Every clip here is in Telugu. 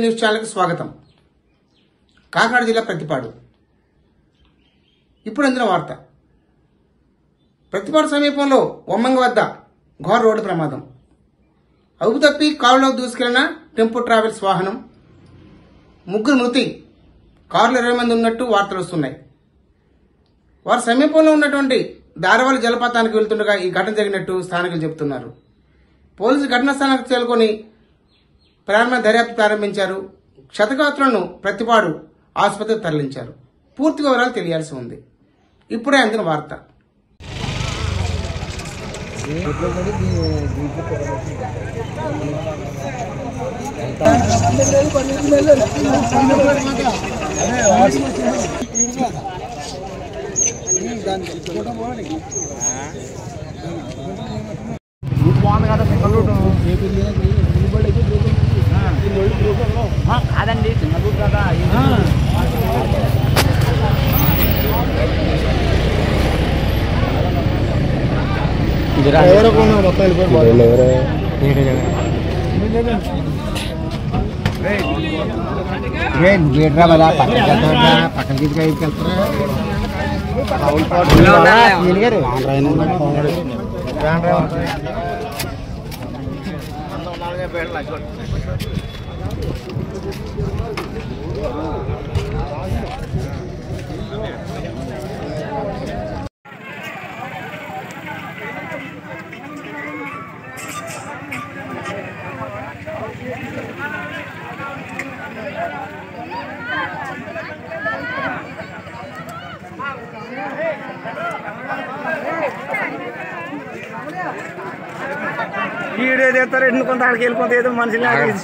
న్యూస్ ఛానల్కి స్వాగతం. కాకినాడ జిల్లా ప్రతిపాడు. ఇప్పుడు అందిన వార్త. ప్రతిపాడు సమీపంలో ఒమ్మంగి వద్ద ఘోర రోడ్డు ప్రమాదం. అదుపు తప్పి కారులోకి దూసుకెళ్లిన టెంపో ట్రావెల్స్ వాహనం. ముగ్గురు మృతి. కారులో 20 మంది ఉన్నట్టు వార్తలు వస్తున్నాయి. వారు సమీపంలో ఉన్నటువంటి దారవాలి జలపాతానికి వెళ్తుండగా ఈ ఘటన జరిగినట్టు స్థానికులు చెబుతున్నారు. పోలీసులు ఘటనా స్థానానికి చేరుకొని దర్యాప్తు ప్రారంభించారు. క్షతగాత్రులను ప్రతిపాడు ఆసుపత్రికి తరలించారు. పూర్తి వివరాలు తెలియాల్సి ఉంది. ఇప్పుడే అందిన వార్త. కాదండి చిన్నప్పుడు కదా పక్కన తీసుకెళ్తారు.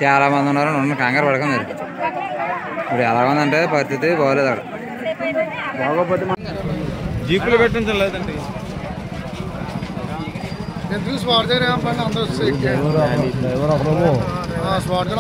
చాలా మంది ఉన్నారు. నన్ను కంగారు పడకండి. ఇప్పుడు ఎలా ఉందంటే పరిస్థితి బాగోలేదు. అక్కడ బాగోపోతే జీపులు పెట్టించడం లేదండి. స్వార్థ అందరూ స్వార్థ అక్కడ